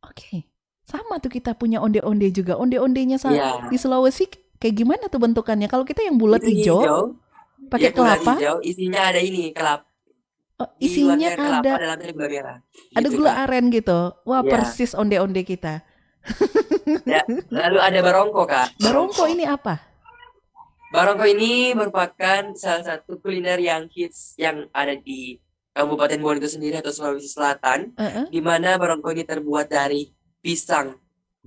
Oke. Sama tuh kita punya onde-onde juga. Onde-ondenya iya. di Sulawesi kayak gimana tuh bentukannya? Kalau kita yang bulat Itu hijau, hijau, ya pakai bulat kelapa, hijau, isinya ada ini kelapa. Di isinya luarnya kelapa, ada dalamnya gula merah. ada Gitu gula Kak. aren gitu. Wah, Ya, persis onde-onde kita. ya. Lalu ada barongko Kak, Barongko barongko. ini apa? Barongko ini merupakan salah satu kuliner yang hits yang ada di Kabupaten Bogor itu sendiri atau Sulawesi Selatan, Heeh, di mana barongko ini terbuat dari pisang,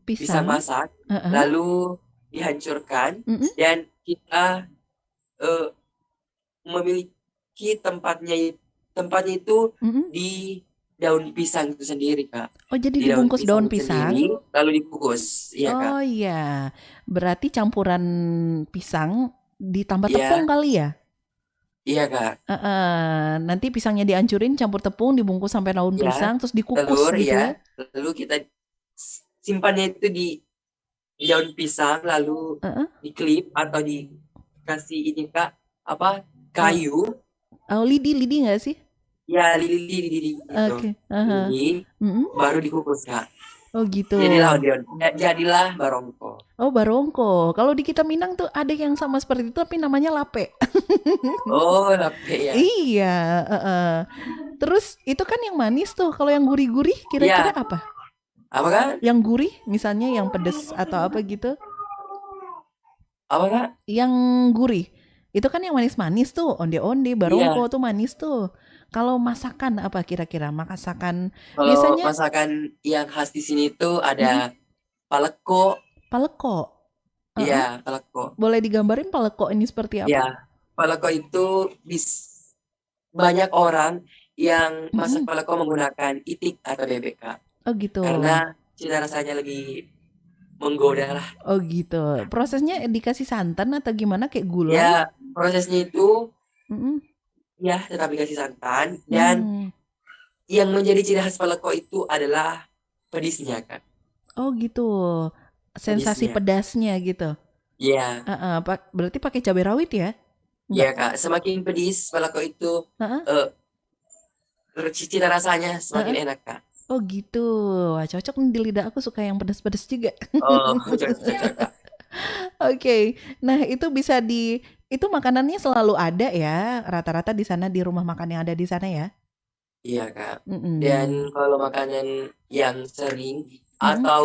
pisang pisang. masak, Heeh. lalu dihancurkan Mm-mm, dan kita eh, memiliki tempatnya itu mm-mm. di daun pisang itu sendiri Kak. Oh, jadi Di daun dibungkus pisang daun itu sendiri, pisang. lalu dikukus, iya Kak. Oh iya, berarti campuran pisang ditambah tepung Iya, kali ya? iya Kak. Nanti pisangnya dihancurin, campur tepung, dibungkus sampai daun Ya, pisang, terus dikukus telur gitu ya. ya? Lalu kita simpannya itu di daun pisang, lalu Heeh. diklip atau dikasih ini Kak, apa Oh, kayu, oh, lidi nggak sih? ya lidi gitu. Oke. Aha. Lidi Mm-mm. baru dikukus Kak. Oh gitu. Jadilah barongko. Oh barongko. Kalau di kita Minang tuh ada yang sama seperti itu tapi namanya lape. Oh, lape ya. Iya. Heeh. Terus itu kan yang manis tuh. Kalau yang gurih-gurih kira-kira Iya, apa? apa Kak? Yang gurih misalnya yang pedes atau apa gitu? Apa Kak? Yang gurih. Itu kan yang manis-manis tuh, onde-onde, Iya, barongko tuh manis tuh. Kalau masakan apa kira-kira? Masakan kalau biasanya masakan yang khas di sini tuh ada mm-mm, paleko. paleko. Heeh. Iya, paleko. Boleh digambarin paleko ini seperti Iya, apa? paleko itu bis banyak orang yang masak Mm-mm. paleko menggunakan itik atau bebek, Kak. Oh gitu. Karena cita rasanya lebih menggoda lah. Oh gitu. Prosesnya dikasih santan atau gimana kayak gulai? Ya, prosesnya itu Mm-mm. ya tetap dikasih santan dan Hmm. yang menjadi ciri khas paleko itu adalah pedisnya, Kak. Oh gitu. Sensasi Pedisnya. pedasnya gitu. Iya, Berarti pakai cabai rawit ya? iya, Enggak. Kak. Semakin pedis paleko itu Heeh, eh, cita rasanya semakin heeh. enak, Kak. Oh gitu. Wah, cocok nih di lidah aku suka yang pedas-pedas juga. Oh, cocok-cocok, Kak. Oke. Nah, itu bisa itu makanannya selalu ada ya, rata-rata di sana di rumah makan yang ada di sana ya? Iya, Kak. Dan Mhm. kalau makanan yang sering Mhm. atau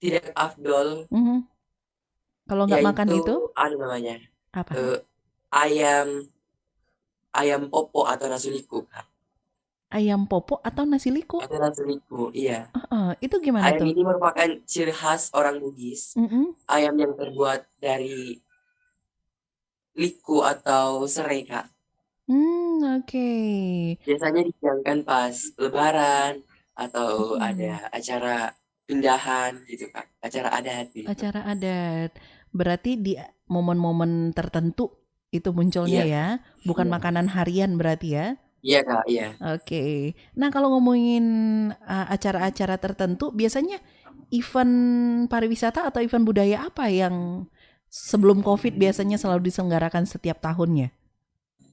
tidak afdol, Mhm. Kalau nggak makan yaitu itu ada namanya apa? eh, ayam ayam popo atau nasi liku, Kak. Ayam popo atau nasi liku? Atau nasi liku, iya. Itu gimana Ayam tuh? ini merupakan ciri khas orang Bugis. Mhm. Ayam yang terbuat dari liku atau serai, Kak. Oke. Biasanya dihidangkan pas Lebaran atau Mhm. ada acara pindahan gitu, Kak. Acara adat gitu. Acara adat. Berarti di momen-momen tertentu itu munculnya Iya, ya, Kak. bukan Iya. makanan harian berarti ya? Iya, Kak. Iya. Oke. Nah, kalau ngomongin acara-acara tertentu, biasanya event pariwisata atau event budaya apa yang sebelum COVID biasanya selalu diselenggarakan setiap tahunnya?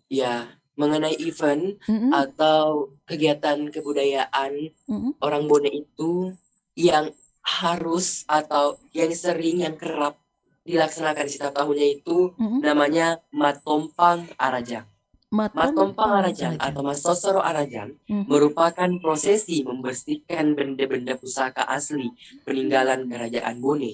Ya, mengenai event Mhm, atau kegiatan kebudayaan mhm, orang Bone itu yang harus atau yang sering, yang kerap dilaksanakan di setiap tahunnya itu mhm. namanya Matompang Arajang. Matompang Matompang Arajang Arajang. atau Masosoro Arajang Mhm, merupakan prosesi membersihkan benda-benda pusaka asli peninggalan Kerajaan Bone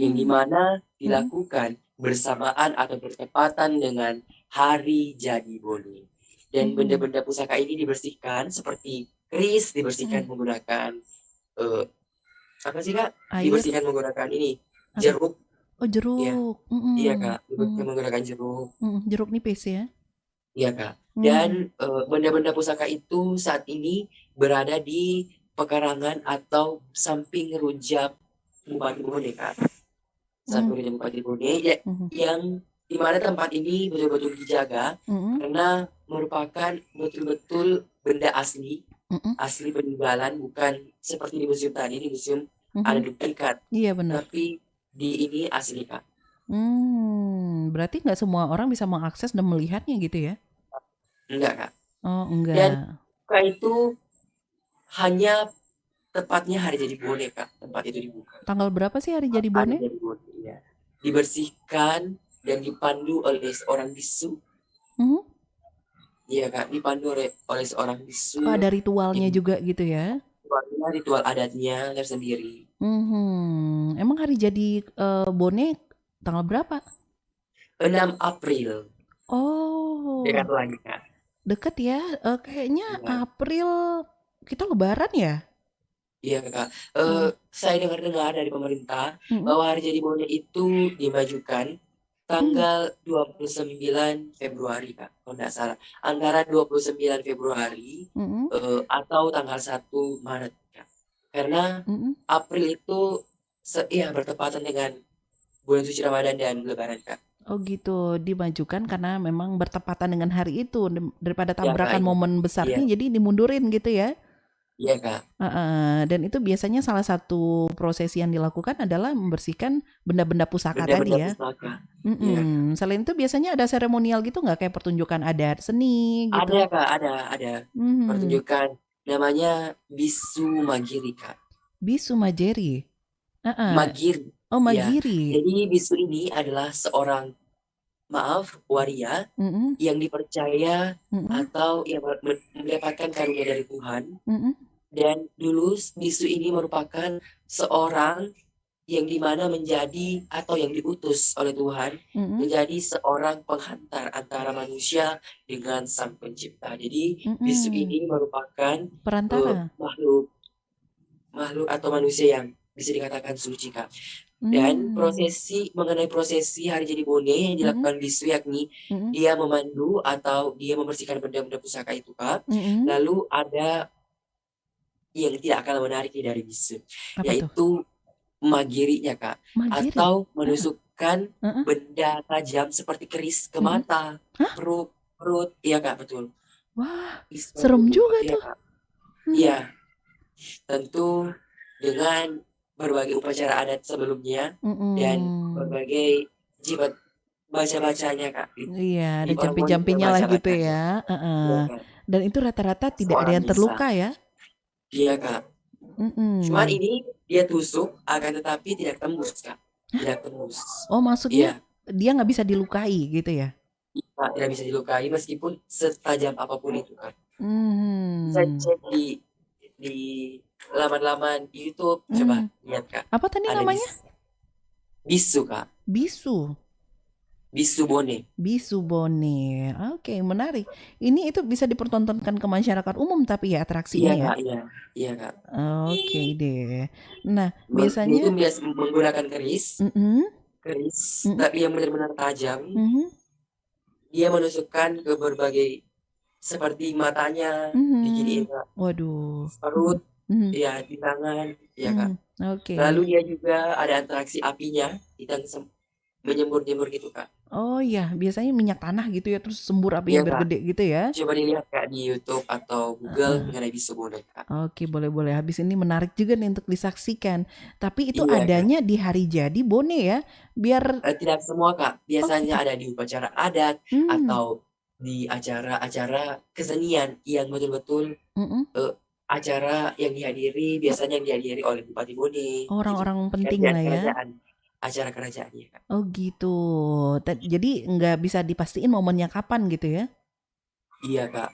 yang mhm, dimana mhm, dilakukan bersamaan atau bertepatan dengan Hari Jadi Bone. Dan mhm, benda-benda pusaka ini dibersihkan seperti keris dibersihkan mhm, menggunakan eh, Apa sih Kak? Air, Dibersihkan menggunakan ini apa? jeruk. Oh, Iya, jeruk. iya Mm-mm. Kak. Dibersihkan Mm. menggunakan jeruk. Mm. Jeruk nipis ya. Iya Kak. Dan Mm. benda-benda pusaka itu saat ini berada di pekarangan atau samping rujak Bupati Bone Kak. Mm. Samping rujak Bupati Bone ya, Mm. yang di mana tempat ini betul-betul dijaga Mm. karena merupakan betul-betul benda asli, Mm. asli peninggalan, bukan seperti di museum tadi. Di museum ada Mm. duplikat, Iya benar. tapi di ini asli Kak. Berarti nggak semua orang bisa mengakses dan melihatnya gitu ya? Enggak Kak. Oh, Dan enggak. buka itu hanya tepatnya hari jadi Bone Kak. Tempat itu dibuka. Tanggal berapa sih hari jadi Hari Bone? jadi Bone, ya. Dibersihkan dan dipandu oleh seorang bisu. Mhm. Iya Kak, dipandu oleh seorang bisu. Oh, ada ritualnya Ini juga gitu ya? ritual adatnya tersendiri. Emang hari jadi Bone tanggal berapa? 6 April. Oh, Dekat lagi Kak. deket ya. Kayaknya Iya, April kita Lebaran ya? iya Kak. Eh, Saya dengar-dengar dari pemerintah mm-mm, bahwa hari jadi Bone itu dimajukan mm, tanggal 29 Februari Kak, kalau tidak salah. Antara 29 Februari mm-mm, atau tanggal 1 Maret Kak. Karena mm-mm. April itu ya bertepatan dengan bulan suci Ramadan dan Lebaran Kak. Oh gitu, dimajukan karena memang bertepatan dengan hari itu daripada Iya Kak, tabrakan iya. momen Iya, besarnya jadi dimundurin gitu ya. iya Kak. Heeh, dan itu biasanya salah satu prosesi yang dilakukan adalah membersihkan benda-benda pusaka Benda-benda tadi ya. pusaka. Iya. Selain itu biasanya ada seremonial gitu nggak kayak pertunjukan adat seni Ada gitu? Kak, ada Mhm. pertunjukan namanya Bisu Magiri Kak. Bisu Majeri. Heeh. Magiri. Oh, Ya. Magiri. Jadi bisu ini adalah seorang waria Mhm, yang dipercaya mhm, atau yang mendapatkan karunia dari Tuhan. mhm, Dan dulu bisu ini merupakan seorang yang dimana menjadi atau yang diutus oleh Tuhan mhm, menjadi seorang penghantar antara manusia dengan Sang Pencipta. Jadi bisu mhm. ini merupakan Perantara. makhluk makhluk atau manusia yang bisa dikatakan suci Kak. Dan Mmm. mengenai prosesi hari jadi Bone yang Mhm, dilakukan bisu yakni mhm, dia memandu atau dia membersihkan benda-benda pusaka itu Kak. mhm. Lalu ada yang tidak akan menariknya dari bisu, Apa tuh? yaitu magirinya Kak, Magiri? atau Heeh, menusukkan heeh. benda tajam seperti keris ke Mhm. mata, Hah? perut, perut, iya Kak, betul. Wah, Bisa serem juga iya tuh. Kak, Mhm, iya, tentu dengan berbagai upacara adat sebelumnya dan mhm. berbagai jimat baca-bacanya Kak, Iya, ada di orang Bone itu jampi-jampinya lah gitu membaca-bacanya, ya, heeh. iya Kak, Dan itu rata-rata tidak ada seorang yang bisa, terluka ya? iya Kak. Cuman Mhm. ini dia tusuk, akan tetapi tidak tembus Kak, tidak tembus. Oh, maksudnya Iya, dia nggak bisa dilukai gitu ya? tidak bisa dilukai meskipun setajam apapun itu Kak. Bisa Mhm, cek di laman-laman YouTube, coba mhm. lihat Kak. Apa tadi Ada namanya? bisu Kak, Bisu. bisu Bone. Bisu Bone. Oke, menarik. Ini itu bisa dipertontonkan ke masyarakat umum tapi ya Iya atraksinya ya? Kak, iya, iya Kak. Oke deh. Nah, Dia itu biasanya biasa menggunakan keris, mhm, keris mhm, tapi yang benar-benar tajam. mhm, Dia menusukkan ke berbagai seperti matanya, diginiin mhm. Kak. Waduh. Mhm, Perut, mhm, ya di tangan, ya Kak. mhm. Oke. Lalu dia juga ada interaksi apinya, kita menyembur-nyembur gitu Kak. Oh iya, biasanya minyak tanah gitu ya, terus sembur apinya Iya biar Kak. gede gitu ya? Coba dilihat Kak di YouTube atau Google Heeh. mengenai bisu Bone Kak. Oke, boleh-boleh. Habis ini menarik juga nih untuk disaksikan. Tapi itu Iya Kak. adanya di hari jadi Bone ya, biar Tidak semua Kak. oh Biasanya gitu. ada di upacara adat Hmm, atau di acara-acara kesenian yang betul-betul mhm. eh, acara yang dihadiri biasanya yang dihadiri oleh Bupati Bone gitu. Orang-orang penting lah ya. Kerajaan-kerajaan, acara kerajaannya Kak. Oh gitu. Jadi nggak bisa dipastiin momennya kapan gitu ya? Iya Kak.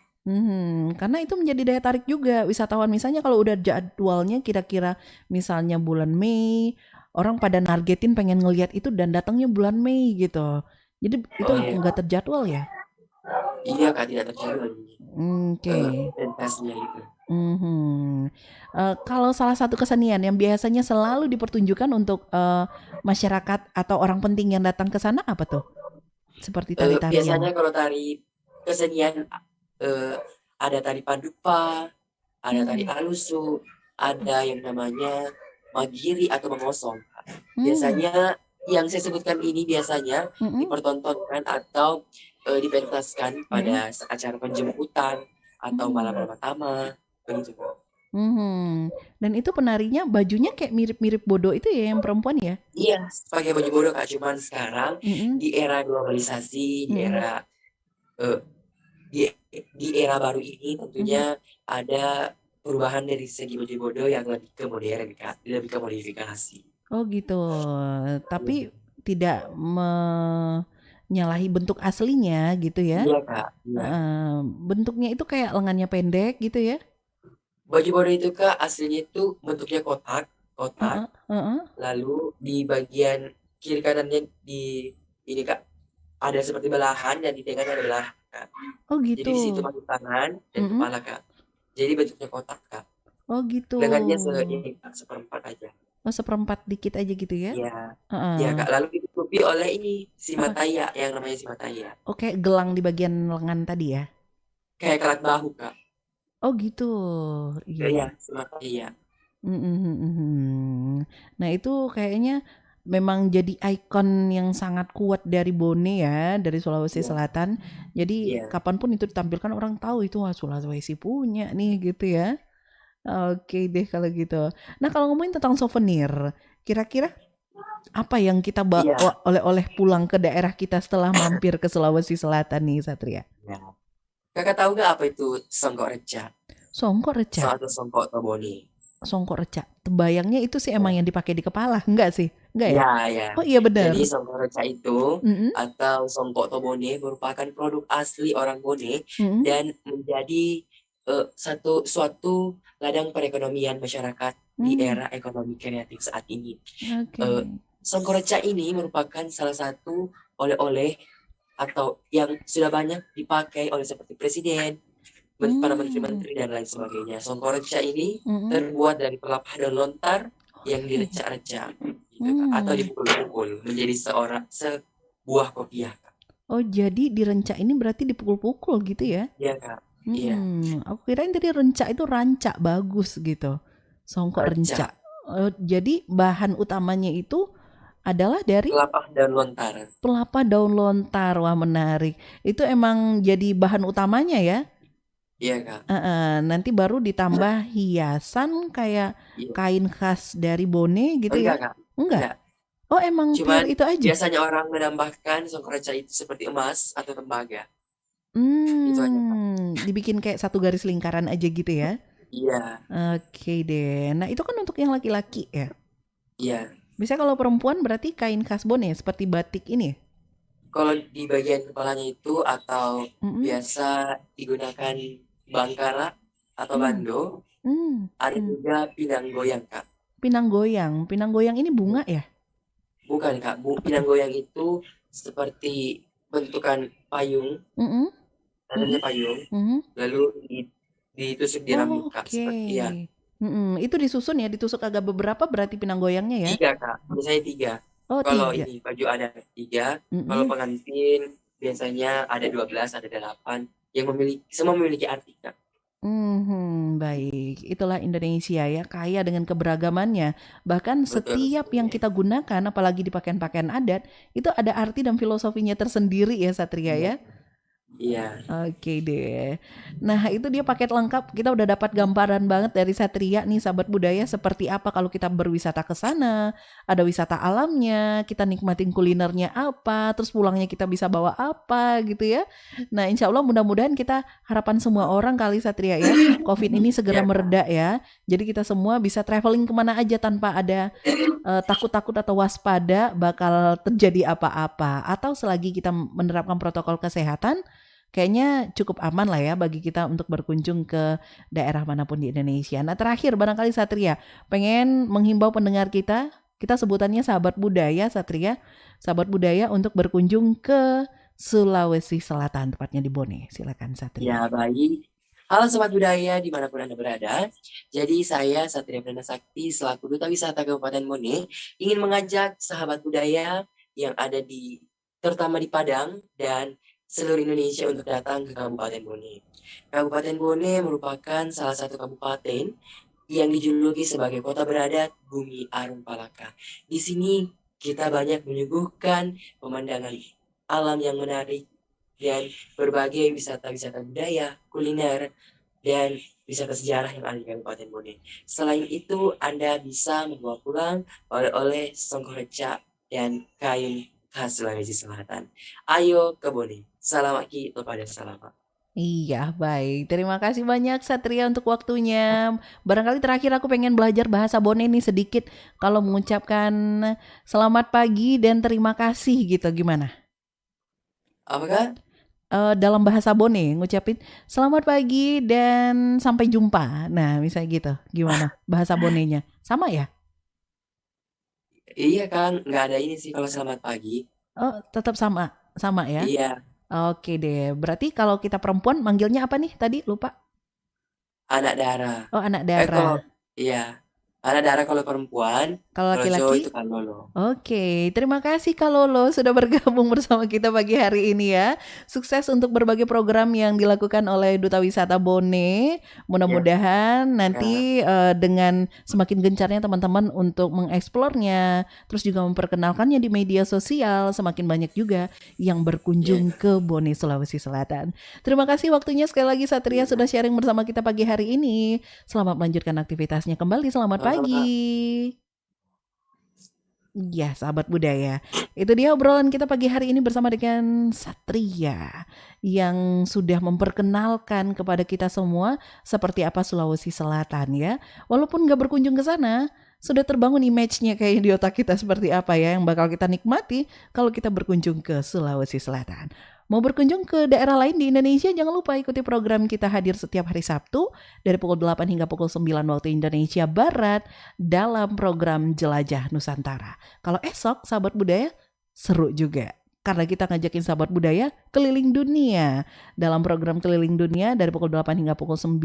Karena itu menjadi daya tarik juga wisatawan. Misalnya kalau udah jadwalnya kira-kira misalnya bulan Mei, orang pada nargetin pengen ngelihat itu dan datangnya bulan Mei gitu. Jadi itu Oh iya. nggak terjadwal ya? Iya Kak, tidak terjadi Oke. pentasnya itu. Mhm. Kalau salah satu kesenian yang biasanya selalu dipertunjukkan untuk, masyarakat atau orang penting yang datang ke sana apa tuh? Seperti Biasanya tari-tarian? kalau tari kesenian eh, ada tari padupa, ada tari Mmm, alusu, ada yang namanya magiri atau mengosong. mmm, Biasanya yang saya sebutkan ini biasanya mhm, dipertontonkan atau dipentaskan mhm, pada acara penjemputan atau malam mmm, pertama begitu. mhm, dan itu penarinya bajunya kayak mirip-mirip Bodo itu ya yang perempuan ya? Iya, pakai baju bodoh Kak. Cuman sekarang Mhm, di era globalisasi, di mhm, era eh, di, di era baru ini tentunya mhm. ada perubahan dari segi baju bodoh yang lebih ke modern Kak, lebih ke modifikasi. Oh gitu, tapi Iya, tidak menyalahi bentuk aslinya gitu ya? iya Kak, iya. Heeh, bentuknya itu kayak lengannya pendek gitu ya? Baju bodoh itu Kak aslinya itu bentuknya kotak, kotak. Heeh, heeh. Lalu di bagian kiri kanannya di ini Kak ada seperti belahan dan di tengahnya ada belahan Kak. Oh Jadi gitu. di situ masuk tangan dan Mhm. kepala Kak. Jadi bentuknya kotak Kak. Oh gitu. Lengannya ini Kak, seperempat aja. Oh seperempat dikit aja gitu ya? Iya, iya Heeh, Kak. Lalu ditutupi oleh ini heeh. simataya yang namanya simataya. Oh kayak gelang di bagian lengan tadi ya? Kayak kelat bahu Kak. Oh gitu. Iya Iya, iya. simataya. Mhm, mhm, mhm. Nah itu kayaknya memang jadi ikon yang sangat kuat dari Bone ya, dari Sulawesi Iya, Selatan. Jadi iya. kapanpun itu ditampilkan orang tahu itu wah Sulawesi punya nih gitu ya. Oke deh kalau gitu. Nah kalau ngomongin tentang souvenir, kira-kira apa yang kita Iya. oleh-oleh pulang ke daerah kita setelah mampir ke Sulawesi Selatan nih Satria? Iya. Kakak tahu nggak apa itu songkok reca? Songkok reca, Atau songkok toboni? songkok reca. Bayangnya itu sih emang Ya. yang dipakai di kepala, enggak sih? Enggak ya? Ya, ya. Oh iya Jadi benar. songkok reca itu Mm-mm, atau songkok tobone merupakan produk asli orang Bone mm-mm, dan menjadi suatu ladang perekonomian masyarakat di mm. era ekonomi kreatif saat ini. Oke. Eh, Songkok reca ini merupakan salah satu oleh-oleh atau yang sudah banyak dipakai oleh seperti presiden, para Hmm, menteri-menteri dan lain sebagainya. Songkoreca ini mm-mm. terbuat dari pelapa daun lontar yang Oke. direcak-recak gitu, Kak. Atau Hmm. dipukul-pukul menjadi sebuah kopiah. Kak. Oh jadi direnca ini berarti dipukul-pukul gitu ya? Iya, Kak. Iya, Aku kirain tadi renca itu ranca bagus gitu. Songkok renca. recak. Jadi bahan utamanya itu adalah dari Pelapa daun lontar. pelapa daun lontar. Wah, menarik. Itu emang jadi bahan utamanya ya? Iya, Kak. Nanti baru ditambah hiasan kayak Iya. kain khas dari Bone gitu Enggak, ya? Kak. Enggak. Enggak. Oh, emang Cuman pure itu aja. biasanya orang menambahkan songkoreca itu seperti emas atau tembaga. Itu aja, Kak. Dibikin kayak satu garis lingkaran aja gitu ya? Iya, Oke deh. Nah, itu kan untuk yang laki-laki ya. iya. Biasanya kalau perempuan berarti kain khas Bone ya, seperti batik ini ya? Kalau di bagian kepalanya itu atau Mhm. biasa digunakan bangkara atau Mmm. bando, Mmm, ada mmm. juga pinang goyang, Kak. Pinang goyang. Pinang goyang ini bunga ya? Bukan, Kak. Apa Pinang tuh? goyang itu seperti bentukan payung, Mhm, namanya mhm, payung, mhm. lalu ditusuk di rambut, Kak. Oke. Seperti ya, Itu disusun ya, ditusuk agak beberapa berarti pinang goyangnya ya? tiga, Kak. Biasanya tiga. Oh Kalau 3. ini baju ada tiga, kalau Mhm. pengantin biasanya ada 12, ada 8, yang semua memiliki arti, Kak. Baik. Itulah Indonesia ya, kaya dengan keberagamannya. Bahkan Betul, setiap yang betul. kita gunakan, apalagi di pakaian-pakaian adat, itu ada arti dan filosofinya tersendiri ya Satria Iya, ya. iya, Oke deh. Nah, itu dia paket lengkap. Kita udah dapat gambaran banget dari Satria nih, sahabat budaya, seperti apa kalau kita berwisata ke sana. Ada wisata alamnya, kita nikmatin kulinernya apa, terus pulangnya kita bisa bawa apa gitu ya. Nah, insya Allah mudah-mudahan kita harapan semua orang kali Satria ya, COVID ini segera iya, Kak. mereda ya. Jadi kita semua bisa traveling kemana aja tanpa ada takut-takut atau waspada bakal terjadi apa-apa. Atau selagi kita menerapkan protokol kesehatan, kayaknya cukup aman lah ya bagi kita untuk berkunjung ke daerah manapun di Indonesia. Nah terakhir barangkali Satria, pengen menghimbau pendengar kita sebutannya sahabat budaya Satria, sahabat budaya untuk berkunjung ke Sulawesi Selatan, tepatnya di Bone. Silakan Ya, Satria. baik. Halo Sobat Budaya dimanapun Anda berada. Jadi saya Satria Brana Sakti selaku Duta Wisata Kabupaten Bone ingin mengajak sahabat budaya yang ada terutama di Padang dan seluruh Indonesia untuk datang ke Kabupaten Bone. Kabupaten Bone merupakan salah satu kabupaten yang dijuluki sebagai kota beradat Bumi Arum Palaka. Di sini kita banyak menyuguhkan pemandangan alam yang menarik dan berbagai wisata-wisata budaya, kuliner, dan wisata sejarah yang ada di Kabupaten Bone. Selain itu, Anda bisa membawa pulang oleh-oleh songkoreca dan kain khas Sulawesi Selatan. Ayo ke Bone. Selamat ki kepada selamat. Iya, baik. Terima kasih banyak Satria untuk waktunya. Barangkali terakhir aku pengen belajar bahasa Bone nih sedikit. Kalau mengucapkan selamat pagi dan terima kasih gitu, gimana? Apakah? Dalam bahasa Bone ngucapin selamat pagi dan sampai jumpa. Nah, misalnya gitu. Gimana bahasa Bonenya? Sama ya? Iya kan, nggak ada ini sih kalau selamat pagi. Oh, tetap sama. Sama ya? Iya, Oke deh. Berarti kalau kita perempuan manggilnya apa nih tadi? Lupa. anak darah. Oh, anak Kalau darah. iya, anak darah kalau perempuan, Kalau kalau cowok itu laki-laki? kan lolo. Oke, terima kasih Kak Lolo sudah bergabung bersama kita pagi hari ini ya. Sukses untuk berbagai program yang dilakukan oleh Duta Wisata Bone. Ya, Mudah-mudahan Kak. nanti dengan semakin gencarnya teman-teman untuk mengeksplornya, terus juga memperkenalkannya di media sosial, semakin banyak juga yang Ya, berkunjung Kak. ke Bone, Sulawesi Selatan. Terima kasih waktunya sekali lagi Satria sudah sharing bersama kita pagi hari ini. Selamat melanjutkan aktivitasnya kembali. Selamat Sama-sama, Kak. pagi. Ya, sahabat budaya. Itu dia obrolan kita pagi hari ini bersama dengan Satria yang sudah memperkenalkan kepada kita semua seperti apa Sulawesi Selatan ya. Walaupun nggak berkunjung ke sana, sudah terbangun image-nya kayak di otak kita seperti apa ya yang bakal kita nikmati kalau kita berkunjung ke Sulawesi Selatan. Mau berkunjung ke daerah lain di Indonesia, jangan lupa ikuti program kita hadir setiap hari Sabtu dari pukul 8 hingga pukul 9 waktu Indonesia Barat dalam program Jelajah Nusantara. Kalau esok sahabat budaya seru juga. Karena kita ngajakin sahabat budaya keliling dunia. Dalam program keliling dunia dari pukul 8 hingga pukul 9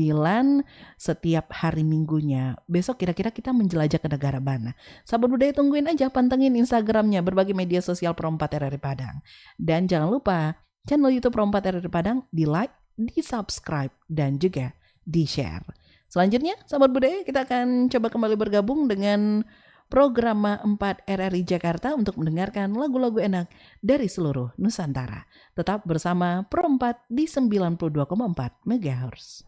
setiap hari minggunya. Besok kira-kira kita menjelajah ke negara mana. Sahabat budaya tungguin aja, pantengin Instagramnya, berbagai media sosial Perompat RRI Padang. Dan jangan lupa channel YouTube Perompat RRI Padang di like, di subscribe, dan juga di share. Selanjutnya, sahabat budaya, kita akan coba kembali bergabung dengan program 4 RRI Jakarta untuk mendengarkan lagu-lagu enak dari seluruh Nusantara. Tetap bersama Pro 4 di 92,4 MHz.